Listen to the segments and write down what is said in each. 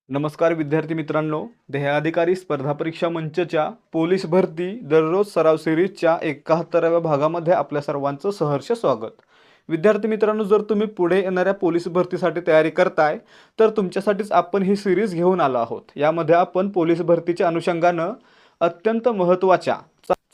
नमस्कार विद्यार्थी मित्रांनो, ध्येयाधिकारी स्पर्धा परीक्षा मंचच्या पोलीस भरती दररोज सराव सिरीजच्या 71व्या भागामध्ये आपल्या सर्वांचं सहर्ष स्वागत. विद्यार्थी मित्रांनो, जर तुम्ही पुढे येणाऱ्या पोलीस भरतीसाठी तयारी करताय तर तुमच्यासाठीच आपण ही सिरीज घेऊन आलो आहोत. यामध्ये आपण पोलीस भरतीच्या अनुषंगानं अत्यंत महत्त्वाच्या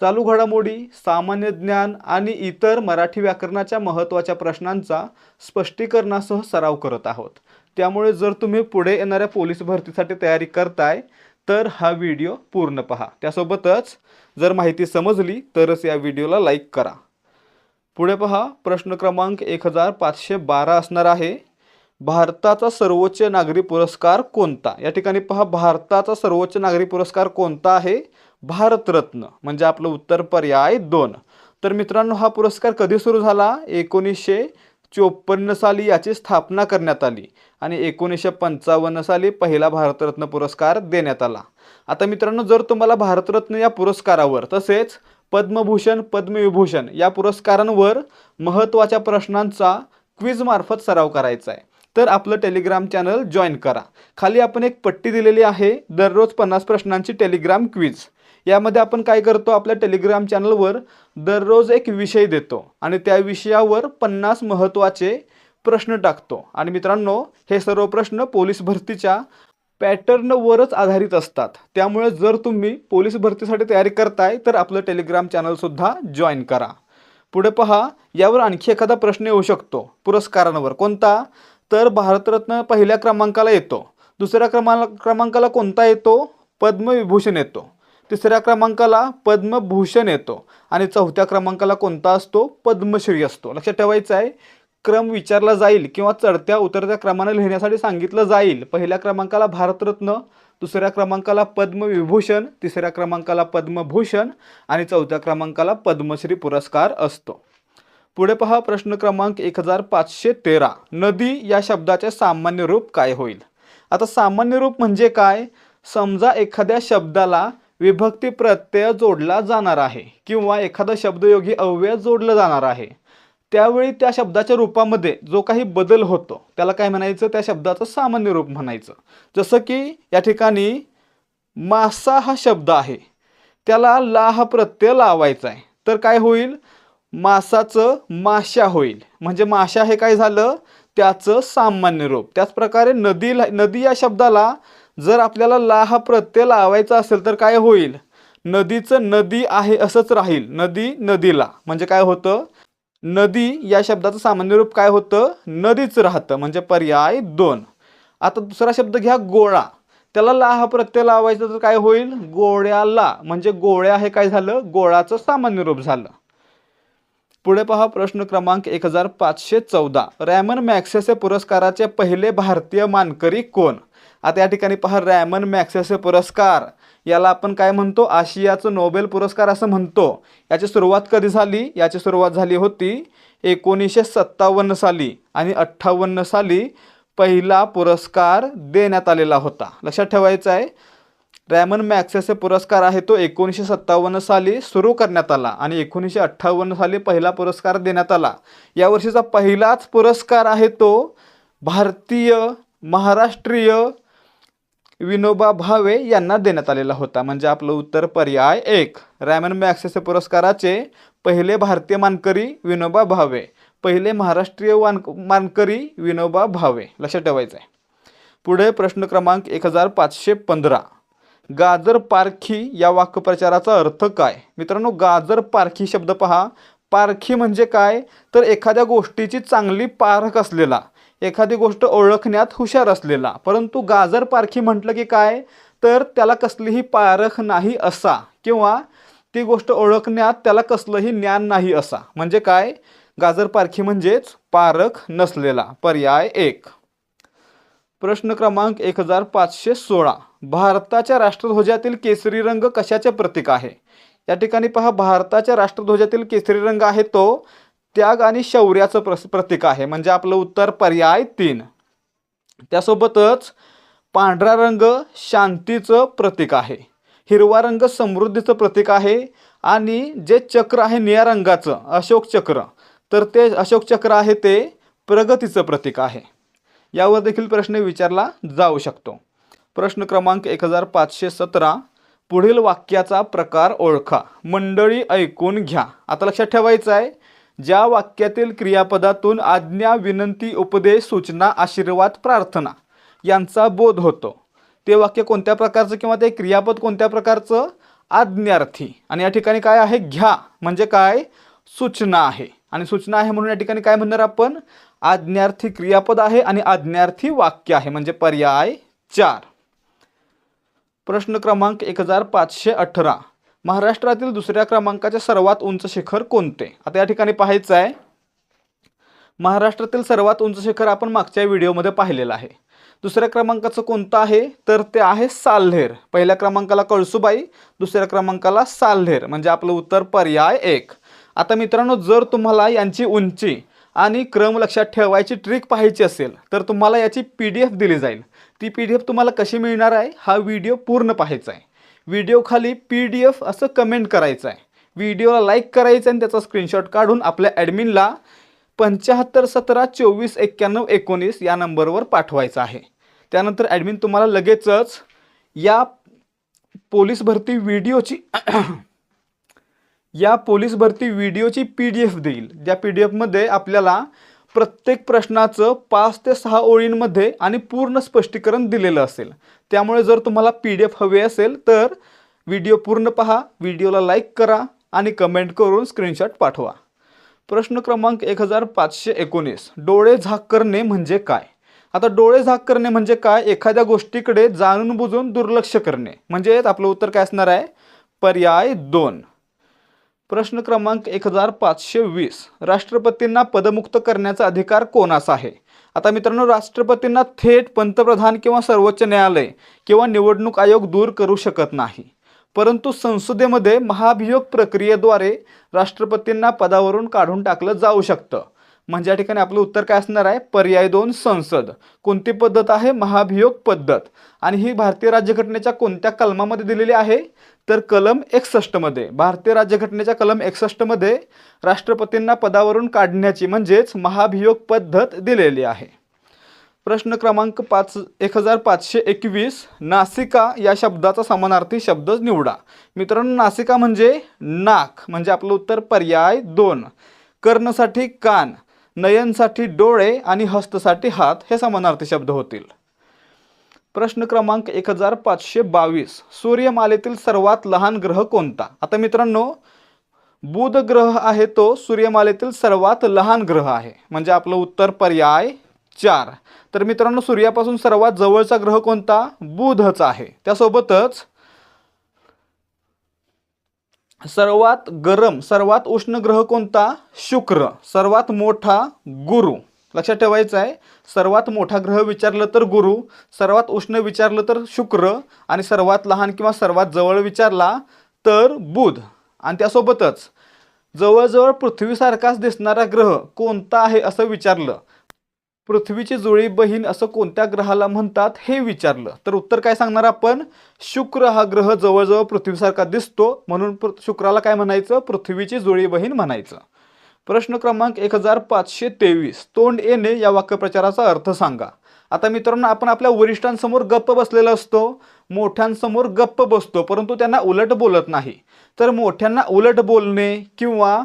चालू घडामोडी, सामान्य ज्ञान आणि इतर मराठी व्याकरणाच्या महत्त्वाच्या प्रश्नांचा स्पष्टीकरणासह सराव करत आहोत. त्यामुळे जर तुम्ही पुढे येणाऱ्या पोलीस भरतीसाठी तयारी करताय तर हा व्हिडिओ पूर्ण पहा. त्यासोबतच जर माहिती समजली तरच या व्हिडिओला लाईक करा. पुढे पहा, प्रश्न क्रमांक 1512 असणार आहे. भारताचा सर्वोच्च नागरी पुरस्कार कोणता? या ठिकाणी पहा, भारताचा सर्वोच्च नागरी पुरस्कार कोणता आहे? भारतरत्न. म्हणजे आपलं उत्तर पर्याय 2. तर मित्रांनो, हा पुरस्कार कधी सुरू झाला? 1954 साली याची स्थापना करण्यात आली आणि 1955 साली पहिला भारतरत्न पुरस्कार देण्यात आला. आता मित्रांनो, जर तुम्हाला भारतरत्न या पुरस्कारावर तसेच पद्मभूषण, पद्मविभूषण या पुरस्कारांवर महत्त्वाच्या प्रश्नांचा क्विज मार्फत सराव करायचा आहे तर आपलं टेलिग्राम चॅनल जॉईन करा. खाली आपण एक पट्टी दिलेली आहे, दररोज 50 प्रश्नांची टेलिग्राम क्विज. यामध्ये आपण काय करतो, आपल्या टेलिग्राम चॅनलवर दररोज एक विषय देतो आणि त्या विषयावर 50 महत्त्वाचे प्रश्न टाकतो. आणि मित्रांनो, हे सर्व प्रश्न पोलीस भरतीच्या पॅटर्नवरच आधारित असतात. त्यामुळे जर तुम्ही पोलीस भरतीसाठी तयारी करताय तर आपलं टेलिग्राम चॅनलसुद्धा जॉईन करा. पुढे पहा, यावर आणखी एखादा प्रश्न येऊ शकतो पुरस्कारांवर. कोणता? तर भारतरत्न पहिल्या क्रमांकाला येतो. दुसऱ्या क्रमांकाला कोणता येतो? पद्मविभूषण येतो. तिसऱ्या क्रमांकाला पद्मभूषण येतो आणि चौथ्या क्रमांकाला कोणता असतो? पद्मश्री असतो. लक्षात ठेवायचं आहे, क्रम विचारला जाईल किंवा चढत्या उतरत्या क्रमाने लिहिण्यासाठी सांगितलं जाईल. पहिल्या क्रमांकाला भारतरत्न, दुसऱ्या क्रमांकाला पद्मविभूषण, तिसऱ्या क्रमांकाला पद्मभूषण आणि चौथ्या क्रमांकाला पद्मश्री पुरस्कार असतो. पुढे पहा, प्रश्न क्रमांक 1513. नदी या शब्दाचे सामान्य रूप काय होईल? आता सामान्य रूप म्हणजे काय? समजा एखाद्या शब्दाला विभक्ती प्रत्यय जोडला जाणार आहे किंवा एखादा शब्दयोगी अव्यय जोडलं जाणार आहे, त्यावेळी त्या शब्दाच्या रूपामध्ये जो काही बदल होतो त्याला काय म्हणायचं? त्या शब्दाचं सामान्य रूप म्हणायचं. जसं की या ठिकाणी मासा हा शब्द आहे, त्याला ला हा प्रत्यय लावायचा आहे तर काय होईल? मासाचं माशा होईल. म्हणजे माशा हे काय झालं? त्याचं सामान्य रूप. त्याचप्रकारे नदी या शब्दाला जर आपल्याला ला हा प्रत्यय लावायचा असेल तर काय होईल? नदीचं नदी आहे असंच राहील, नदी नदीला. म्हणजे काय होतं? नदी या शब्दाचं सामान्य रूप काय होतं? नदीच राहतं. म्हणजे पर्याय 2. आता दुसरा शब्द घ्या, गोळा. त्याला ला हा प्रत्यय लावायचा तर काय होईल? गोळ्याला. म्हणजे गोळ्या हे काय झालं? गोळाचं सामान्य रूप झालं. पुढे पहा, प्रश्न क्रमांक 1514. रॅमन मॅग्सेसे पुरस्काराचे पहिले भारतीय मानकरी कोण? आता या ठिकाणी पहा, रॅमन मॅग्सेसे पुरस्कार याला आपण काय म्हणतो? आशियाचं नोबेल पुरस्कार असं म्हणतो. याची सुरुवात कधी झाली? याची सुरुवात झाली होती 1957 साली आणि 58 साली पहिला पुरस्कार देण्यात आलेला होता. लक्षात ठेवायचं आहे, रॅमन मॅग्सेसे पुरस्कार आहे तो 1957 साली सुरू करण्यात आला आणि 1958 साली पहिला पुरस्कार देण्यात आला. यावर्षीचा पहिलाच पुरस्कार आहे तो भारतीय महाराष्ट्रीय विनोबा भावे यांना देण्यात आलेला होता. म्हणजे आपलं उत्तर पर्याय 1. रॅमन मॅग्सेसे पुरस्काराचे पहिले भारतीय मानकरी विनोबा भावे, पहिले महाराष्ट्रीय मानकरी विनोबा भावे. लक्षात ठेवायचं आहे. पुढे प्रश्न क्रमांक 1515. गाजर पारखी या वाक्प्रचाराचा अर्थ काय? मित्रांनो, गाजर पारखी शब्द पहा. पारखी म्हणजे काय? तर एखाद्या गोष्टीची चांगली पारख असलेला, एखादी गोष्ट ओळखण्यात हुशार असलेला. परंतु गाजर पारखी म्हटलं की काय? तर त्याला कसलीही पारख नाही असा, किंवा ती गोष्ट ओळखण्यात त्याला कसलंही ज्ञान नाही असा. म्हणजे काय? गाजर पारखी म्हणजेच पारख नसलेला. पर्याय 1. प्रश्न क्रमांक 1516. भारताच्या राष्ट्रध्वजातील केसरी रंग कशाचे प्रतीक आहे? या ठिकाणी पहा, भारताच्या राष्ट्रध्वजातील केसरी रंग आहे तो त्याग आणि शौर्याचं प्रतीक आहे. म्हणजे आपलं उत्तर पर्याय 3. त्यासोबतच पांढरा रंग शांतीचं प्रतीक आहे, हिरवा रंग समृद्धीचं प्रतीक आहे आणि जे चक्र आहे निळ्या रंगाचं अशोक चक्र, तर ते अशोक चक्र आहे ते प्रगतीचं प्रतीक आहे. यावर देखील प्रश्न विचारला जाऊ शकतो. प्रश्न क्रमांक 1517, पुढील वाक्याचा प्रकार ओळखा. मंडळी ऐकून घ्या. आता लक्षात ठेवायचं आहे, ज्या वाक्यातील क्रियापदातून आज्ञा, विनंती, उपदेश, सूचना, आशीर्वाद, प्रार्थना यांचा बोध होतो ते वाक्य कोणत्या प्रकारचं किंवा ते क्रियापद कोणत्या प्रकारचं? आज्ञार्थी. आणि या ठिकाणी काय आहे? घ्या म्हणजे काय? सूचना आहे. आणि सूचना आहे म्हणून या ठिकाणी काय म्हणणार आपण? आज्ञार्थी क्रियापद आहे आणि आज्ञार्थी वाक्य आहे म्हणजे पर्याय 4. प्रश्न क्रमांक 1518, महाराष्ट्रातील दुसऱ्या क्रमांकाचे सर्वात उंच शिखर कोणते? आता या ठिकाणी पाहायचं आहे, महाराष्ट्रातील सर्वात उंच शिखर आपण मागच्या व्हिडिओमध्ये पाहिलेलं आहे. दुसऱ्या क्रमांकाचं कोणतं आहे? तर ते आहे साल्हेर. पहिल्या क्रमांकाला कळसुबाई, दुसऱ्या क्रमांकाला साल्हेर म्हणजे आपलं उत्तर पर्याय 1. आता मित्रांनो, जर तुम्हाला यांची उंची आणि क्रम लक्षात ठेवायची ट्रिक पाहायची असेल तर तुम्हाला याची PDF दिली जाईल. ती PDF तुम्हाला कशी मिळणार आहे? हा व्हिडिओ पूर्ण पाहायचा आहे. व्हिडिओ खाली PDF असं कमेंट करायचं आहे, व्हिडिओला लाईक करायचं आणि त्याचा स्क्रीनशॉट काढून आपल्या ॲडमिनला 7517249119 या नंबरवर पाठवायचा आहे. त्यानंतर ॲडमिन तुम्हाला लगेचच या पोलीस भरती व्हिडिओची PDF देईल. ज्या PDF मध्ये आपल्याला प्रत्येक प्रश्नाचं 5 ते 6 ओळींमध्ये आणि पूर्ण स्पष्टीकरण दिलेलं असेल. त्यामुळे जर तुम्हाला PDF हवे असेल तर व्हिडिओ पूर्ण पहा, व्हिडिओला लाईक करा आणि कमेंट करून स्क्रीनशॉट पाठवा. प्रश्न क्रमांक 1519, डोळे झाक करणे म्हणजे काय? आता डोळे झाक करणे म्हणजे काय? एखाद्या गोष्टीकडे जाणून बुजून दुर्लक्ष करणे म्हणजे आपलं उत्तर काय असणार आहे? पर्याय 2. प्रश्न क्रमांक 1520, राष्ट्रपतींना पदमुक्त करण्याचा अधिकार कोणाचा आहे? आता मित्रांनो, राष्ट्रपतींना थेट पंतप्रधान किंवा सर्वोच्च न्यायालय किंवा निवडणूक आयोग दूर करू शकत नाही, परंतु संसदेमध्ये महाभियोग प्रक्रियेद्वारे राष्ट्रपतींना पदावरून काढून टाकलं जाऊ शकतं. म्हणजे या ठिकाणी आपलं उत्तर काय असणार आहे? पर्याय 2 संसद. कोणती पद्धत आहे? महाभियोग पद्धत. आणि ही भारतीय राज्यघटनेच्या कोणत्या कलमामध्ये दिलेली आहे? तर कलम 61 मध्ये. भारतीय राज्यघटनेच्या कलम 61 मध्ये राष्ट्रपतींना पदावरून काढण्याची म्हणजेच महाभियोग पद्धत दिलेली आहे. प्रश्न क्रमांक 1521, नासिका या शब्दाचा समानार्थी शब्द निवडा. मित्रांनो, नासिका म्हणजे नाक म्हणजे आपलं उत्तर पर्याय 2. कर्णसाठी कान, नयनसाठी डोळे आणि हस्तसाठी हात हे समानार्थी शब्द होतील. प्रश्न क्रमांक 1522, सूर्यमालेतील सर्वात लहान ग्रह कोणता? आता मित्रांनो, बुध ग्रह आहे तो सूर्यमालेतील सर्वात लहान ग्रह आहे म्हणजे आपलं उत्तर पर्याय 4. तर मित्रांनो, सूर्यापासून सर्वात जवळचा ग्रह कोणता? बुधच आहे. त्यासोबतच सर्वात गरम, सर्वात उष्ण ग्रह कोणता? शुक्र. सर्वात मोठा गुरु. लक्षात ठेवायचं आहे, सर्वात मोठा ग्रह विचारलं तर गुरु, सर्वात उष्ण विचारलं तर शुक्र आणि सर्वात लहान किंवा सर्वात जवळ विचारला तर बुध. आणि त्यासोबतच जवळजवळ पृथ्वीसारखाच दिसणारा ग्रह कोणता आहे असं विचारलं, पृथ्वीची जुळी बहीण असं कोणत्या ग्रहाला म्हणतात हे विचारलं तर उत्तर काय सांगणार आपण? शुक्र हा ग्रह जवळजवळ पृथ्वीसारखा दिसतो म्हणून शुक्राला काय म्हणायचं? पृथ्वीची जुळी बहीण म्हणायचं. प्रश्न क्रमांक 1523, तोंड येणे या वाक्यप्रचाराचा अर्थ सांगा. आता मित्रांनो, आपण आपल्या वरिष्ठांसमोर गप्प बसलेला असतो, मोठ्यांसमोर गप्प बसतो परंतु त्यांना उलट बोलत नाही. तर मोठ्यांना उलट बोलणे किंवा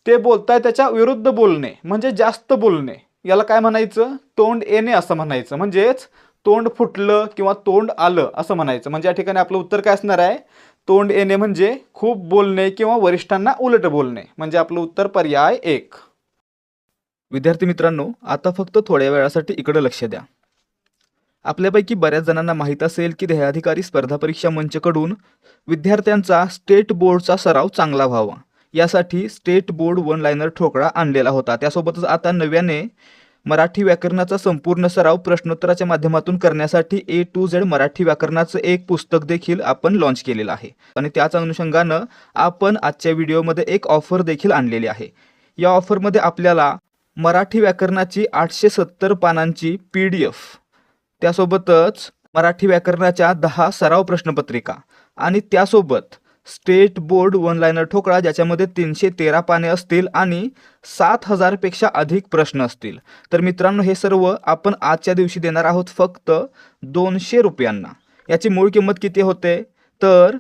ते बोलताय त्याच्या विरुद्ध बोलणे म्हणजे जास्त बोलणे, याला काय म्हणायचं? तोंड येणे असं म्हणायचं. म्हणजेच तोंड फुटलं किंवा तोंड आलं असं म्हणायचं. म्हणजे या ठिकाणी आपलं उत्तर काय असणार आहे? तोंड येणे म्हणजे खूप बोलणे किंवा वरिष्ठांना उलट बोलणे म्हणजे आपलं उत्तर पर्याय 1. विद्यार्थी मित्रांनो, आता फक्त थोड्या वेळासाठी इकडे लक्ष द्या. आपल्यापैकी बऱ्याच जणांना माहीत असेल की ध्येयाधिकारी स्पर्धा परीक्षा मंचकडून विद्यार्थ्यांचा स्टेट बोर्डचा सराव चांगला व्हावा यासाठी स्टेट बोर्ड 1 लाइनर ठोकळा आणलेला होता. त्यासोबतच आता नव्याने मराठी व्याकरणाचा संपूर्ण सराव प्रश्नोत्तराच्या माध्यमातून करण्यासाठी A to Z मराठी व्याकरणाचं एक पुस्तक देखील आपण लॉन्च केलेलं आहे. आणि त्याच अनुषंगानं आपण आजच्या व्हिडिओमध्ये एक ऑफर देखील आणलेली आहे. या ऑफरमध्ये आपल्याला मराठी व्याकरणाची 870 पानांची PDF, त्यासोबतच मराठी व्याकरणाच्या 10 सराव प्रश्नपत्रिका आणि त्यासोबत स्टेट बोर्ड वन लायनर ठोकळा, ज्याच्यामध्ये 313 पाने असतील आणि 7000 पेक्षा अधिक प्रश्न असतील. तर मित्रांनो, हे सर्व आपण आजच्या दिवशी देणार आहोत फक्त 200 रुपयांना. याची मूळ किंमत किती होते, तर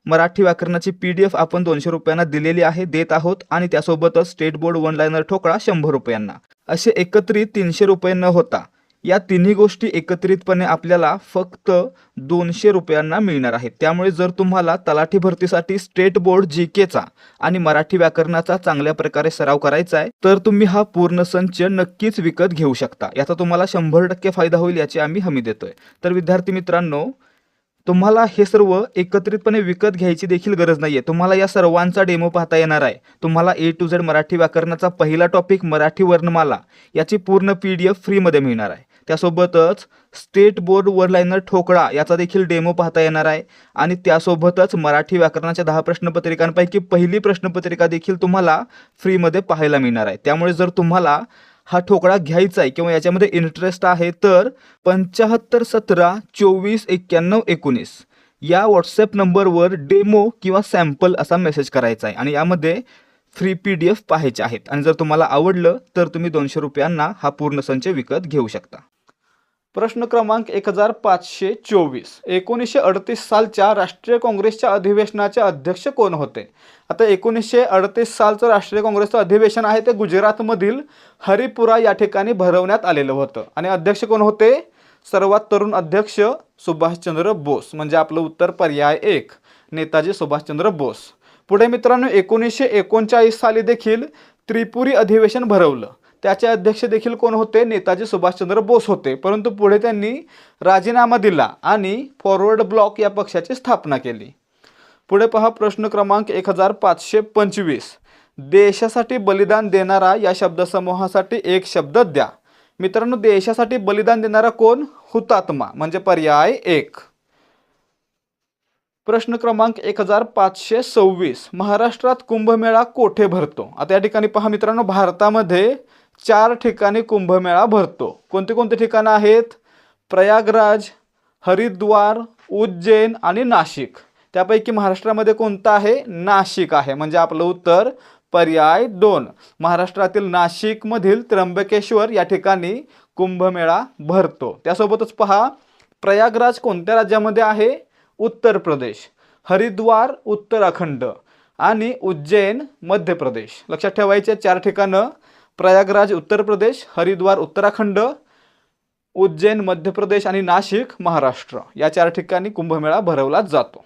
मराठी व्याकरणाची PDF आपण 200 रुपयांना दिलेली आहे, देत आहोत. आणि त्यासोबतच स्टेट बोर्ड वन लायनर ठोकळा 100 रुपयांना. असे एकत्रित 300 रुपये न होता या तिन्ही गोष्टी एकत्रितपणे आपल्याला फक्त 200 रुपयांना मिळणार आहेत. त्यामुळे जर तुम्हाला तलाठी भरतीसाठी स्टेट बोर्ड GKचा आणि मराठी व्याकरणाचा चांगल्या प्रकारे सराव करायचा आहे, तर तुम्ही हा पूर्ण संच नक्कीच विकत घेऊ शकता. याचा तुम्हाला 100% फायदा होईल, याची आम्ही हमी देतोय. तर विद्यार्थी मित्रांनो, तुम्हाला हे सर्व एकत्रितपणे विकत घ्यायची देखील गरज नाहीये. तुम्हाला या सर्वांचा डेमो पाहता येणार आहे. तुम्हाला A to Z मराठी व्याकरणाचा पहिला टॉपिक मराठी वर्णमाला याची पूर्ण PDF फ्रीमध्ये मिळणार आहे. त्यासोबतच स्टेट बोर्ड वन लायनर ठोकळा याचा देखील डेमो पाहता येणार आहे. आणि त्यासोबतच मराठी व्याकरणाच्या 10 प्रश्नपत्रिकांपैकी पहिली प्रश्नपत्रिका देखील तुम्हाला फ्रीमध्ये पाहायला मिळणार आहे. त्यामुळे जर तुम्हाला हा ठोकळा घ्यायचा आहे किंवा याच्यामध्ये इंटरेस्ट आहे, तर 75 17 24 91 19 या व्हॉट्सॲप नंबरवर डेमो किंवा सॅम्पल असा मेसेज करायचा आहे आणि यामध्ये फ्री PDF पाहायचे आहेत. आणि जर तुम्हाला आवडलं तर तुम्ही 200 रुपयांना हा पूर्ण संच विकत घेऊ शकता. प्रश्न क्रमांक 1524. 1938 सालच्या राष्ट्रीय काँग्रेसच्या अधिवेशनाचे अध्यक्ष कोण होते? आता 1938 सालचं राष्ट्रीय काँग्रेसचं अधिवेशन आहे ते गुजरातमधील हरिपुरा या ठिकाणी भरवण्यात आलेलं होतं. आणि अध्यक्ष कोण होते? सर्वात तरुण अध्यक्ष सुभाषचंद्र बोस. म्हणजे आपलं उत्तर पर्याय 1, नेताजी सुभाषचंद्र बोस. पुढे मित्रांनो, 1939 साली देखील त्रिपुरी अधिवेशन भरवलं. त्याचे अध्यक्ष देखील कोण होते? नेताजी सुभाषचंद्र बोस होते. परंतु पुढे त्यांनी राजीनामा दिला आणि फॉरवर्ड ब्लॉक या पक्षाची स्थापना केली. पुढे पहा प्रश्न क्रमांक 1525. देशासाठी बलिदान देणारा या शब्दसमूहासाठी एक शब्द द्या. मित्रांनो, देशासाठी बलिदान देणारा कोण? हुतात्मा. म्हणजे पर्याय 1. प्रश्न क्रमांक 1526. महाराष्ट्रात कुंभमेळा कोठे भरतो? आता या ठिकाणी पहा मित्रांनो, भारतामध्ये 4 ठिकाणी कुंभमेळा भरतो. कोणती कोणती ठिकाणं आहेत? प्रयागराज, हरिद्वार, उज्जैन आणि नाशिक. त्यापैकी महाराष्ट्रामध्ये कोणतं आहे? नाशिक आहे. म्हणजे आपलं उत्तर पर्याय 2. महाराष्ट्रातील नाशिकमधील त्र्यंबकेश्वर या ठिकाणी कुंभमेळा भरतो. त्यासोबतच पहा, प्रयागराज कोणत्या राज्यामध्ये आहे? उत्तर प्रदेश. हरिद्वार उत्तराखंड आणि उज्जैन मध्य प्रदेश. लक्षात ठेवायचे 4 ठिकाणं: प्रयागराज उत्तर प्रदेश, हरिद्वार उत्तराखंड, उज्जैन मध्य प्रदेश आणि नाशिक महाराष्ट्र. या 4 ठिकाणी कुंभमेळा भरवला जातो.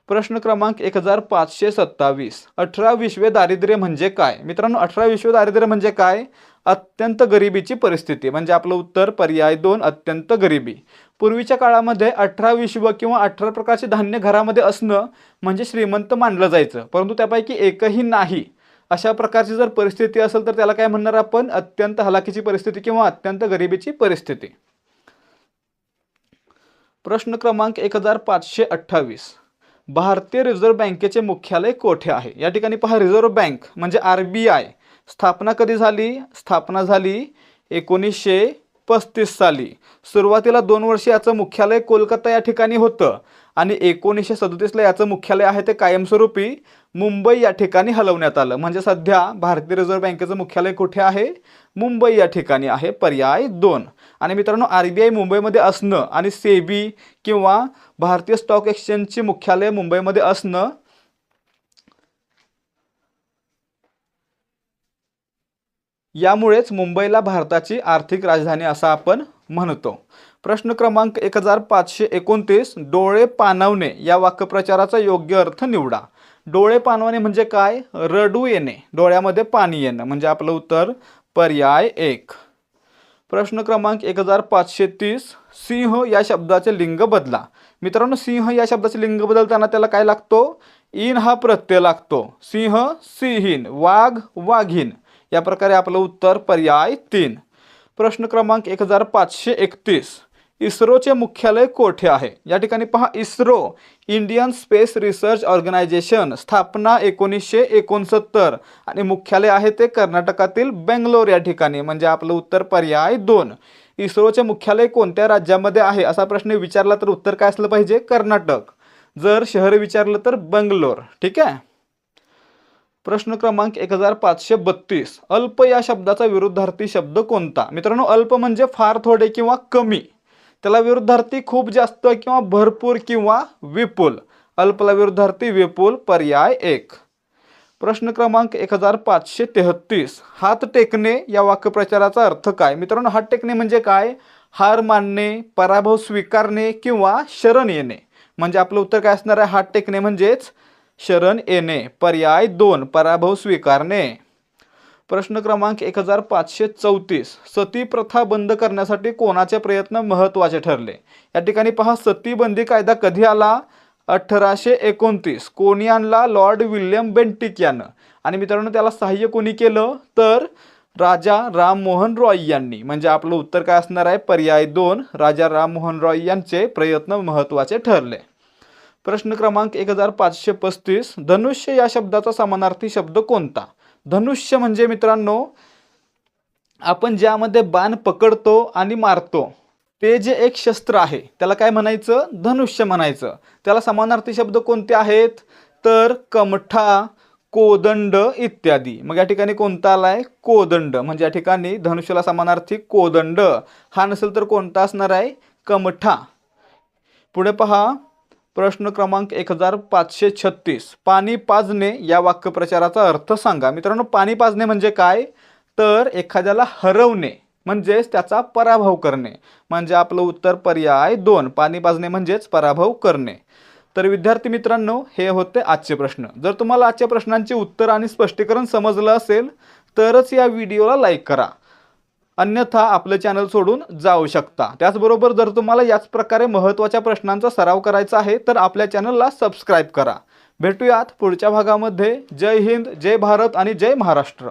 प्रश्न क्रमांक 1527. 18विश्वे दारिद्र्य म्हणजे काय? मित्रांनो, 18विश्वे दारिद्र्य म्हणजे काय? अत्यंत गरिबीची परिस्थिती. म्हणजे आपलं उत्तर पर्याय 2, अत्यंत गरिबी. पूर्वीच्या काळामध्ये 18विश्व किंवा 18 प्रकारचे धान्य घरामध्ये असणं म्हणजे श्रीमंत मानलं जायचं. परंतु त्यापैकी एकही नाही अशा प्रकारची जर परिस्थिती असेल तर त्याला काय म्हणणार आपण? अत्यंत हलाखीची परिस्थिती किंवा अत्यंत गरिबीची परिस्थिती. प्रश्न क्रमांक 1528. भारतीय रिझर्व्ह बँकेचे मुख्यालय कोठे आहे? या ठिकाणी पहा, रिझर्व्ह बँक म्हणजे RBI स्थापना कधी झाली? स्थापना झाली 1935 साली. सुरुवातीला 2 वर्ष याचं मुख्यालय कोलकाता या ठिकाणी होतं आणि 1937ला याचं मुख्यालय आहे ते कायमस्वरूपी मुंबई या ठिकाणी हलवण्यात आलं. म्हणजे सध्या भारतीय रिझर्व्ह बँकेचं मुख्यालय कुठे आहे? मुंबई या ठिकाणी आहे. पर्याय 2. आणि मित्रांनो, RBI मुंबईमध्ये असणं आणि सेबी किंवा भारतीय स्टॉक एक्सचेंजची मुख्यालय मुंबईमध्ये असणं यामुळेच मुंबईला भारताची आर्थिक राजधानी असं आपण म्हणतो. प्रश्न क्रमांक 1529. डोळे पाणावणे या वाक्प्रचाराचा योग्य अर्थ निवडा. डोळे पाणवणे म्हणजे काय? रडू येणे, डोळ्यामध्ये पाणी येणं. म्हणजे आपलं उत्तर पर्याय 1. प्रश्न क्रमांक 1530. सिंह या शब्दाचे लिंग बदला. मित्रांनो, सिंह या शब्दाचे लिंग बदलताना त्याला काय लागतो? इन हा प्रत्यय लागतो. सिंह सिंहीन, वाघ वाघीन. या प्रकारे आपलं उत्तर पर्याय 3. प्रश्न क्रमांक 1531. इस्रोचे मुख्यालय कोठे आहे? या ठिकाणी पहा, ISRO Indian Space Research Organisation स्थापना 1969 आणि मुख्यालय आहे ते कर्नाटकातील बेंगलोर या ठिकाणी. म्हणजे आपलं उत्तर पर्याय 2. इस्रोचे मुख्यालय कोणत्या राज्यामध्ये आहे असा प्रश्न विचारला तर उत्तर काय असलं पाहिजे? कर्नाटक. जर शहर विचारलं तर बंगलोर. ठीक आहे. प्रश्न क्रमांक 1532. अल्प या शब्दाचा विरुद्धार्थी शब्द कोणता? मित्रांनो, अल्प म्हणजे फार थोडे किंवा कमी. त्याला विरुद्धार्थी खूप जास्त किंवा भरपूर किंवा विपुल. अल्पला विरुद्धार्थी विपुल, पर्याय 1. प्रश्न क्रमांक 1533. हात टेकणे या वाक्यप्रचाराचा अर्थ काय? मित्रांनो, हात टेकणे म्हणजे काय? हार मानणे, पराभव स्वीकारणे किंवा शरण येणे. म्हणजे आपलं उत्तर काय असणार आहे? हात टेकणे म्हणजेच शरण येणे, पर्याय 2, पराभव स्वीकारणे. प्रश्न क्रमांक 1534. सती प्रथा बंद करण्यासाठी कोणाचे प्रयत्न महत्त्वाचे ठरले? या ठिकाणी पहा, सतीबंदी कायदा कधी आला? 1829. कोणी आणला? लॉर्ड विल्यम बेंटिक यानं. आणि मित्रांनो, त्याला सहाय्य कोणी केलं? तर राजा राममोहन रॉय यांनी. म्हणजे आपलं उत्तर काय असणार आहे? पर्याय 2, राजा राममोहन रॉय यांचे प्रयत्न महत्त्वाचे ठरले. प्रश्न क्रमांक 1535. धनुष्य या शब्दाचा समानार्थी शब्द कोणता? धनुष्य म्हणजे मित्रांनो, आपण ज्यामध्ये बाण पकडतो आणि मारतो ते जे एक शस्त्र आहे त्याला काय म्हणायचं? धनुष्य म्हणायचं. त्याला समानार्थी शब्द कोणते आहेत? तर कमठा, कोदंड इत्यादी. मग या ठिकाणी कोणता आलाय? कोदंड. म्हणजे या ठिकाणी धनुष्याला समानार्थी कोदंड. हा नसेल तर कोणता असणार आहे? कमठा. पुढे पहा, प्रश्न क्रमांक 1536. पाणी पाजणे या वाक्यप्रचाराचा अर्थ सांगा. मित्रांनो, पाणी पाजणे म्हणजे काय? तर एखाद्याला हरवणे म्हणजेच त्याचा पराभव करणे. म्हणजे आपलं उत्तर पर्याय 2, पाणी पाजणे म्हणजेच पराभव करणे. तर विद्यार्थी मित्रांनो, हे होते आजचे प्रश्न. जर तुम्हाला आजच्या प्रश्नांची उत्तर आणि स्पष्टीकरण समजलं असेल तरच या व्हिडिओला लाईक करा, अन्यथा आपलं चॅनल सोडून जाऊ शकता. त्याचबरोबर जर तुम्हाला याच प्रकारे महत्त्वाच्या प्रश्नांचा सराव करायचा आहे तर आपल्या चॅनलला सबस्क्राईब करा. भेटूयात पुढच्या भागामध्ये. जय हिंद, जय भारत आणि जय महाराष्ट्र.